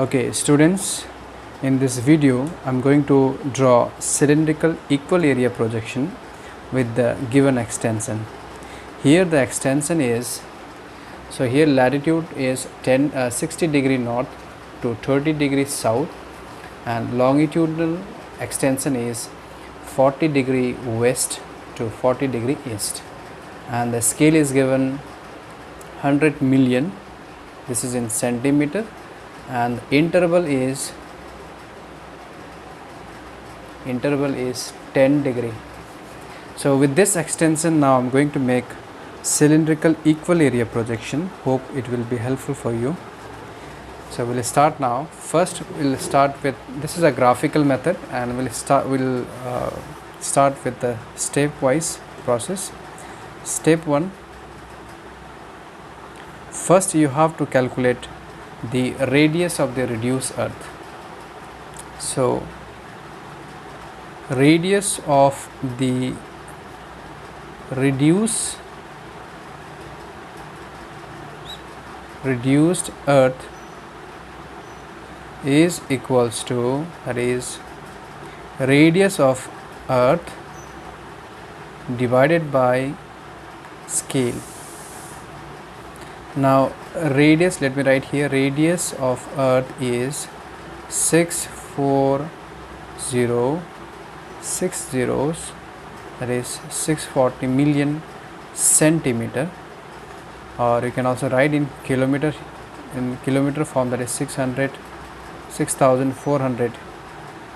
Okay students, in this video I'm going to draw cylindrical equal area projection with the given extension. Here the extension is, so here latitude is 60 degree north to 30 degrees south, and longitudinal extension is 40 degree west to 40 degree east, and the scale is given 100 million. This is in centimeter, and interval is 10 degree. So with this extension, now I'm going to make cylindrical equal area projection. Hope it will be helpful for you. So we'll start now. First we'll start with, this is a graphical method, and we'll start with the stepwise process. Step 1, first you have to calculate the radius of the reduced earth. So radius of the reduced earth is equals to, that is radius of earth divided by scale. Now radius, let me write here, radius of earth is 640, 6 zeros, that is 640 million centimeter, or you can also write in kilometer form, that is 6400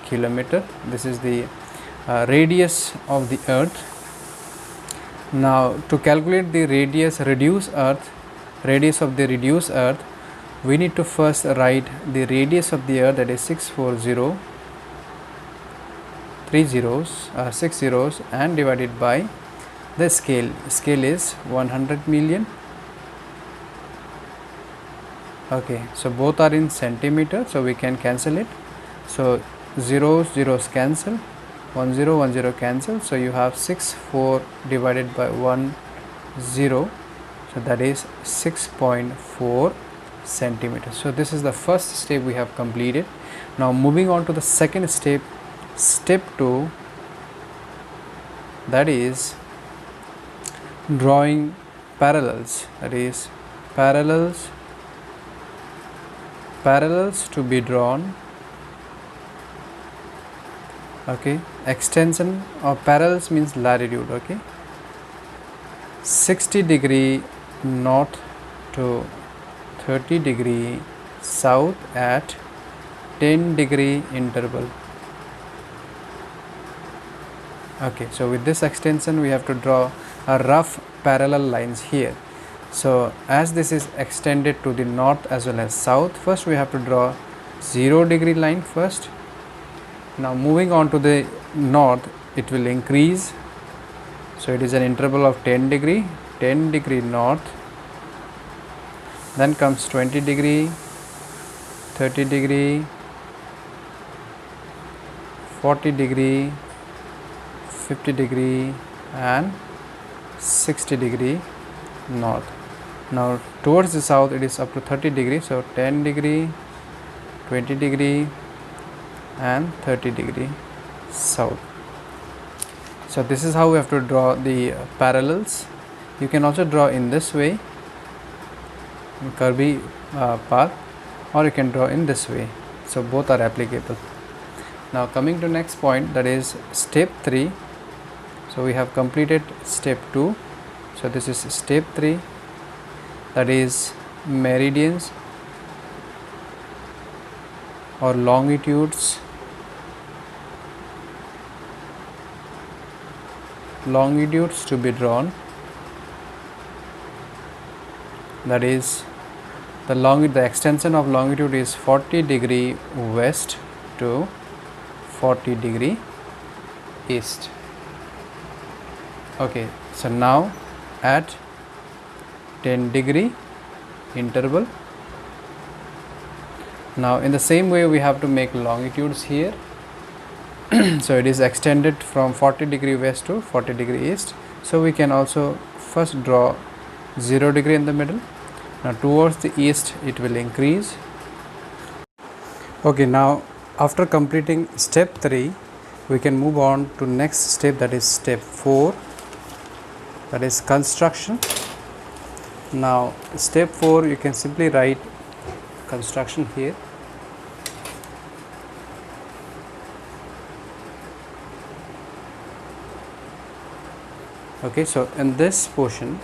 kilometer. This is the radius of the earth. Now to calculate the radius of the reduced earth, we need to first write the radius of the earth, that is 640, 6 zeros, and divided by the scale. Scale is 100 million. Okay, so both are in centimeter, so we can cancel it. So zeros cancel, 10 cancel, so you have 64 divided by 10, so that is 6.4 centimeters. So this is the first step we have completed. Now moving on to the second step, step 2, that is drawing parallels, that is parallels to be drawn. Okay, extension of parallels means latitude. Okay, 60 degree north to 30 degree south at 10 degree interval. Okay, so with this extension we have to draw a rough parallel lines here. So as this is extended to the north as well as south, first we have to draw 0 degree line first. Now moving on to the north, it will increase, so it is an interval of 10 degree north, then comes 20 degree, 30 degree, 40 degree, 50 degree, and 60 degree north. Now towards the south it is up to 30 degree, so 10 degree, 20 degree, and 30 degree south. So this is how we have to draw the parallels. You can also draw in this way, in curvy path, or you can draw in this way. So both are applicable. Now coming to next point, that is step 3. So we have completed step 2. So this is step 3, that is meridians or longitudes to be drawn. That is the extension of longitude is 40 degree west to 40 degree east. Okay, so now at 10 degree interval. Now in the same way we have to make longitudes here. So it is extended from 40 degree west to 40 degree east. So we can also first draw 0 degree in the middle. Now towards the east it will increase. Okay, now after completing step 3, we can move on to next step, that is step 4, that is construction. Now step 4, you can simply write construction here. Okay, so in this portion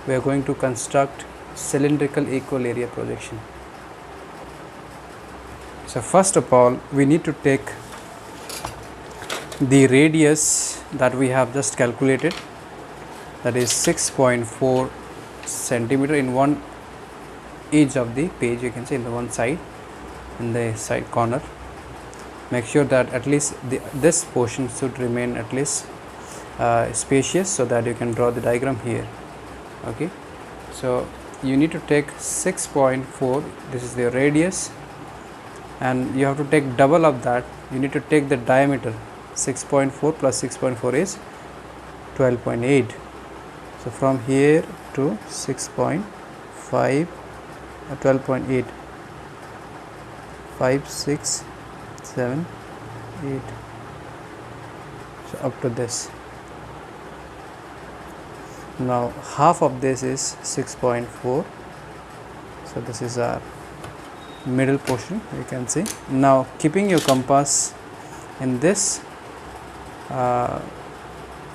we are going to construct cylindrical equal area projection. So first of all, we need to take the radius that we have just calculated, that is 6.4 centimeter in one edge of the page, you can say in the one side, in the side corner. Make sure that at least this portion should remain at least spacious, so that you can draw the diagram here. Okay, so you need to take 6.4, this is the radius, and you have to take double of that. You need to take the diameter. 6.4 plus 6.4 is 12.8. so from here to 6.5 12.8, 5, 6, 7, 8, so up to this. Now half of this is 6.4, so this is our middle portion, you can see. Now keeping your compass in this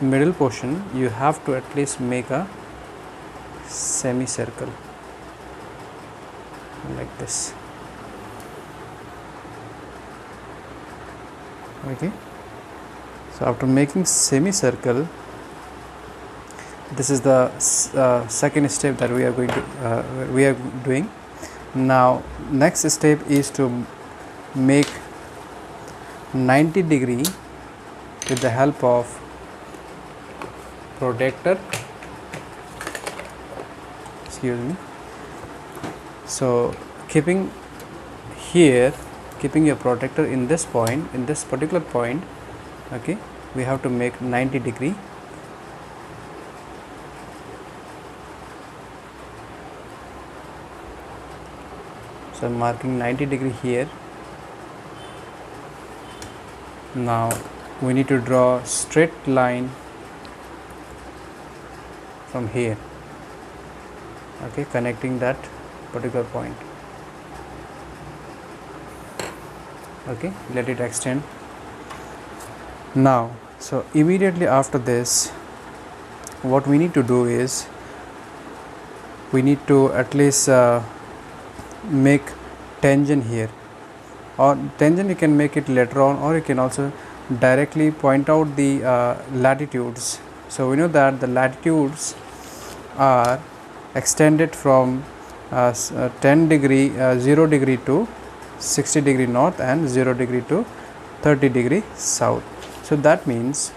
middle portion, you have to at least make a semicircle like this. Okay, so after making semicircle, this is the second step that we are going to doing. Now next step is to make 90 degree with the help of protractor. Excuse me. So keeping your protractor in this point, in this particular point, okay, we have to make 90 degree. So I am marking 90 degree here. Now we need to draw straight line from here, okay, connecting that particular point. Okay, let it extend. Now, so immediately after this, what we need to do is we need to at least make tangent here, or tangent you can make it later on, or you can also directly point out the latitudes. So we know that the latitudes are extended from 10 degree 0 degree to 60 degree north and 0 degree to 30 degree south. So that means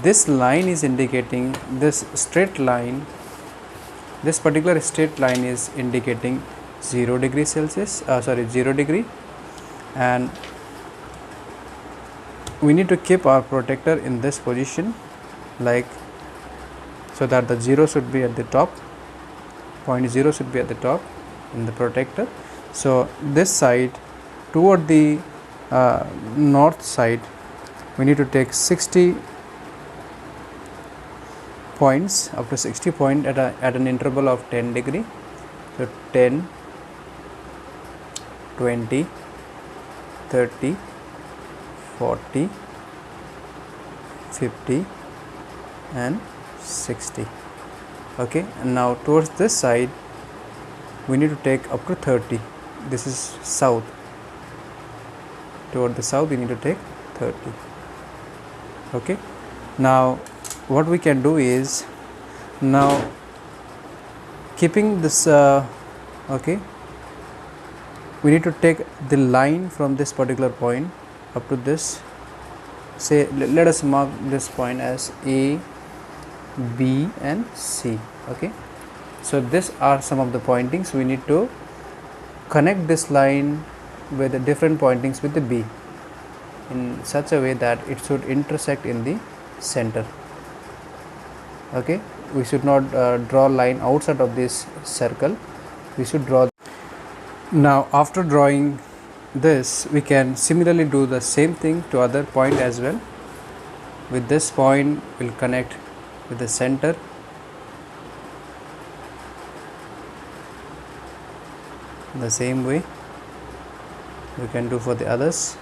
this line is indicating, this straight line, this particular straight line is indicating 0 degree Celsius, 0 degree, and we need to keep our protractor in this position, like, so that the 0 should be at the top, point 0 should be at the top in the protractor. So this side toward the north side, we need to take 60 points, up to 60 point at an interval of 10 degree. So 10, 20, 30, 40, 50 and 60. Okay, and now towards this side we need to take up to 30. This is south. Toward the south we need to take 30. Okay, now what we can do is, now keeping this okay, we need to take the line from this particular point up to this. Say, let us mark this point as A, B and C. Okay, so these are some of the pointings. We need to connect this line with the different pointings with the B in such a way that it should intersect in the center. Okay, we should not draw line outside of this circle. We should draw. Now after drawing this, we can similarly do the same thing to other point as well. With this point we'll connect with the center, the same way we can do for the others.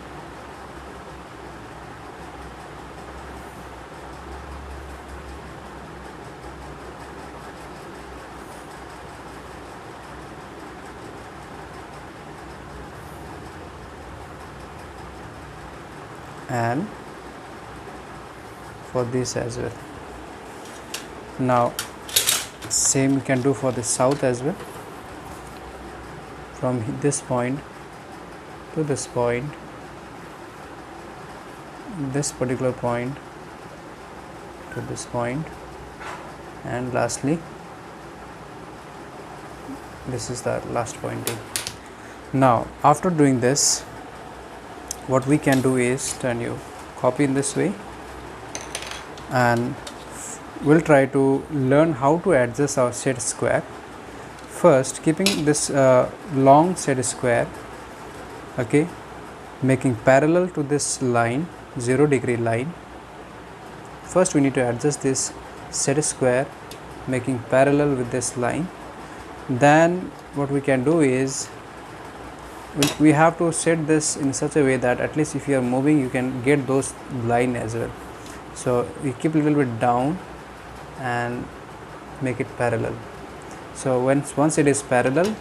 And for this as well. Now same we can do for the south as well. From this point to this point, this particular point to this point, and lastly this is the last pointing. Now after doing this, what we can do is turn you copy in this way, and we'll try to learn how to adjust our set square. First, keeping this long set square, okay, making parallel to this line, 0 degree line. First we need to adjust this set square making parallel with this line. Then what we can do is we have to set this in such a way that at least if you are moving you can get those line as well. So we keep a little bit down and make it parallel. So once it is parallel,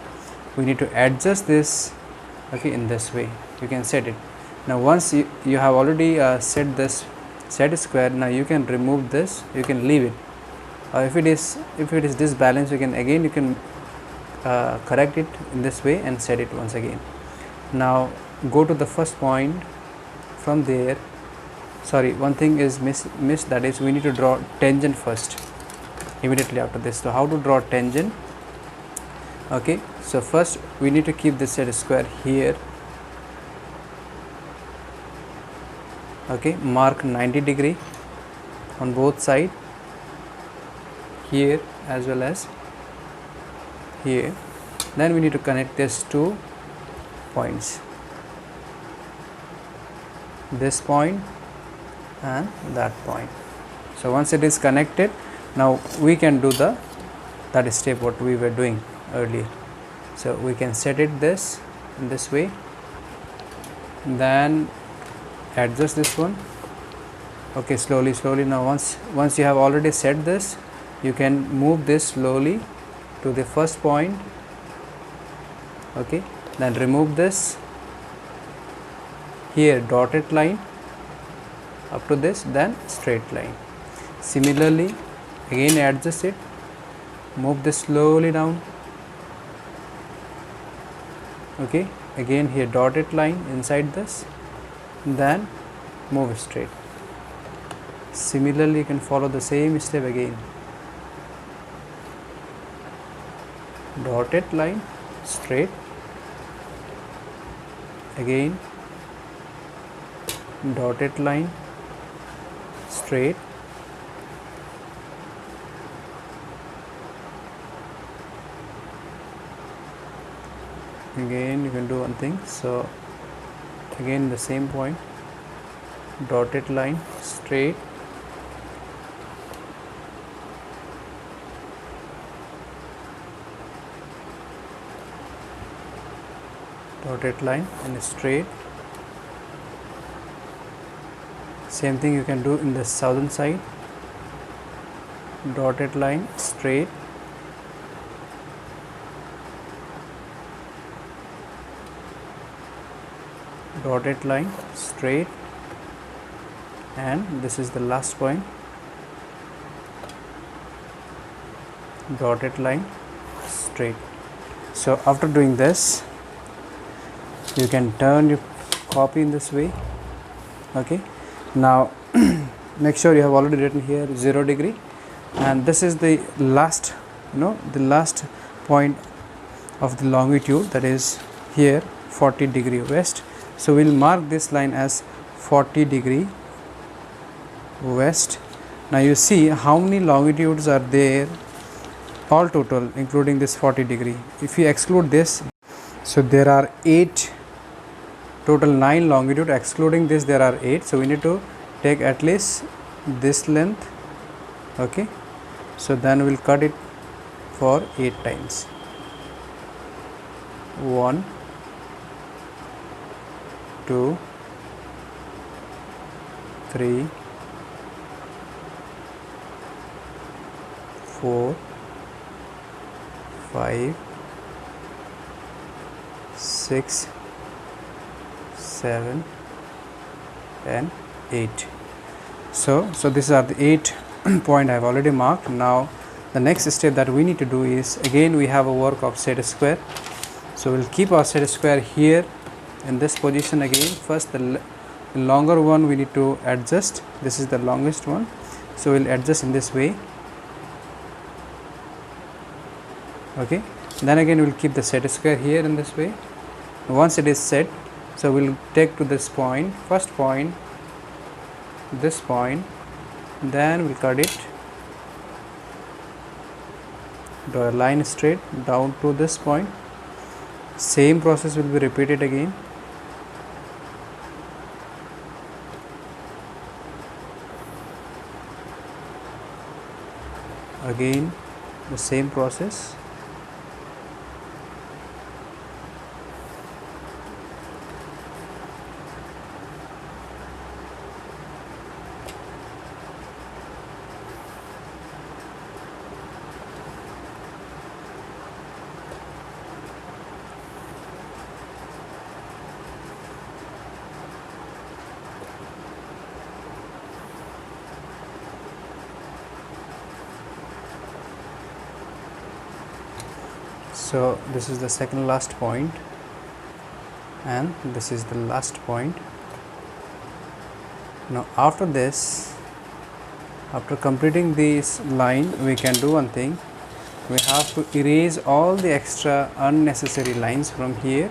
we need to adjust this, okay, in this way you can set it. Now once you have already set this set square, now you can remove this, you can leave it, or if it is disbalanced, you can correct it in this way and set it once again. Now go to the first point. From there, sorry, one thing is missed, that is we need to draw tangent first immediately after this. So how to draw tangent? Okay, so first we need to keep this set square here, okay, mark 90 degree on both sides, here as well as here. Then we need to connect these two points, this point and that point. So once it is connected, now we can do that step what we were doing earlier. So we can set it this in this way, then adjust this one, okay, slowly. Now once you have already set this, you can move this slowly to the first point, okay, then remove this, here dotted line up to this, then straight line. Similarly again adjust it, move this slowly down, okay, again here dotted line inside this, then move straight. Similarly you can follow the same step again, dotted line, straight, again dotted line, straight, again you can do one thing. So again the same point, dotted line, straight, dotted line and straight. Same thing you can do in the southern side, dotted line, straight, dotted line, straight, and this is the last point, dotted line, straight. So after doing this, you can turn your copy in this way, okay. Now make sure you have already written here 0 degree, and this is the last, the last point of the longitude, that is here 40 degree west. So we'll mark this line as 40 degree west. Now you see how many longitudes are there all total, including this 40 degree. If you exclude this, So there are 8, total 9 longitude, excluding this there are 8. So we need to take at least this length. Okay, so then we'll cut it for 8 times. 1, 2, 3, 4, 5, 6, 7 and 8. So these are the 8 point I have already marked. Now the next step that we need to do is, again we have a work of set square. So we'll keep our set square here in this position again. First the longer one we need to adjust. This is the longest one, so we'll adjust in this way. Okay, then again we'll keep the set square here in this way. Once it is set, so we'll take to this point, first point, this point, then we'll cut it, draw a line straight down to this point. Same process will be repeated again. Again the same process. So this is the second last point and this is the last point. Now after this, after completing this line, we can do one thing. We have to erase all the extra unnecessary lines from here.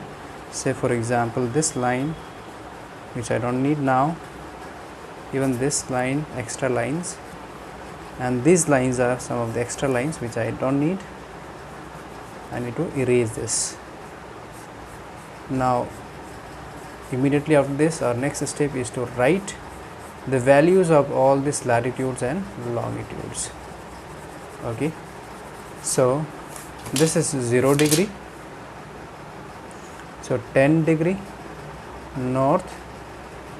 Say for example this line, which I don't need now, even this line, extra lines, and these lines are some of the extra lines which I don't need. I need to erase this. Now immediately after this, our next step is to write the values of all these latitudes and longitudes. Okay, so this is 0 degree, so 10 degree north,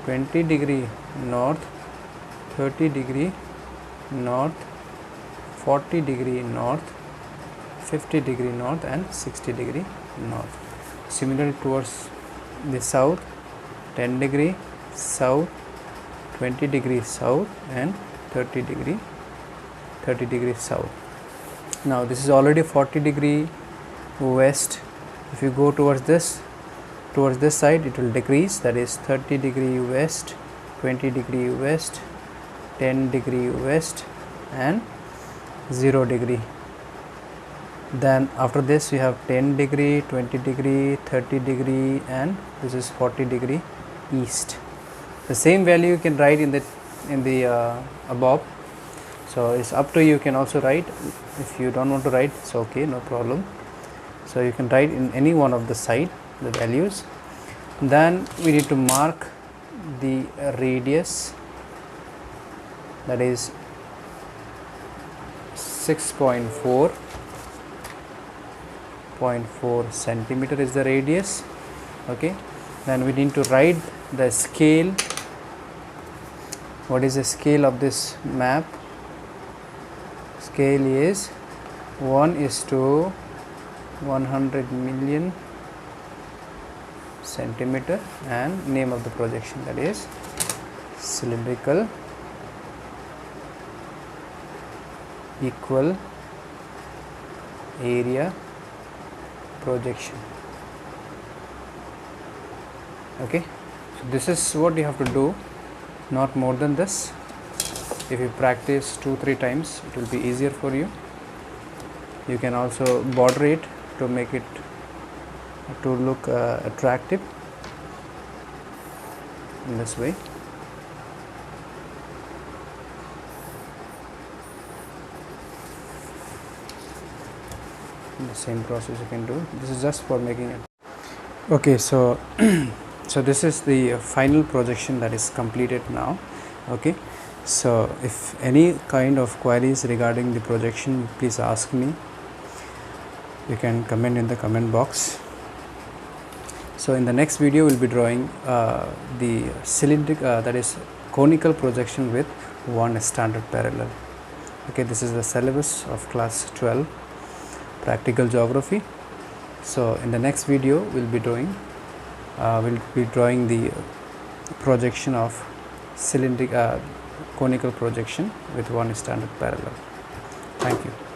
20 degree north, 30 degree north, 40 degree north, 50 degree north and 60 degree north. Similarly towards the south, 10 degree south, 20 degree south and 30 degree south. Now this is already 40 degree west. If you go towards this side, it will decrease, that is 30 degree west, 20 degree west, 10 degree west and 0 degree. Then after this we have 10 degree, 20 degree, 30 degree and this is 40 degree east. The same value you can write in the above. So it's up to you. You can also write, if you don't want to write, it's okay, no problem. So you can write in any one of the side the values. Then we need to mark the radius, that is 6.4 centimeter is the radius. Okay, then we need to write the scale. What is the scale of this map? Scale is 1:100 million centimeter, and name of the projection, that is cylindrical equal area projection. Okay, so this is what you have to do, not more than this. If you practice 2-3 times, it will be easier for you. You can also border it to make it to look attractive in this way. The same process you can do. This is just for making it. Okay, so so this is the final projection that is completed now. Okay, so if any kind of queries regarding the projection, please ask me. You can comment in the comment box. So in the next video we'll be drawing the cylindrical, that is conical projection with one standard parallel. Okay, this is the syllabus of class 12 practical geography. So in the next video we'll be drawing the projection of conical projection with one standard parallel. Thank you.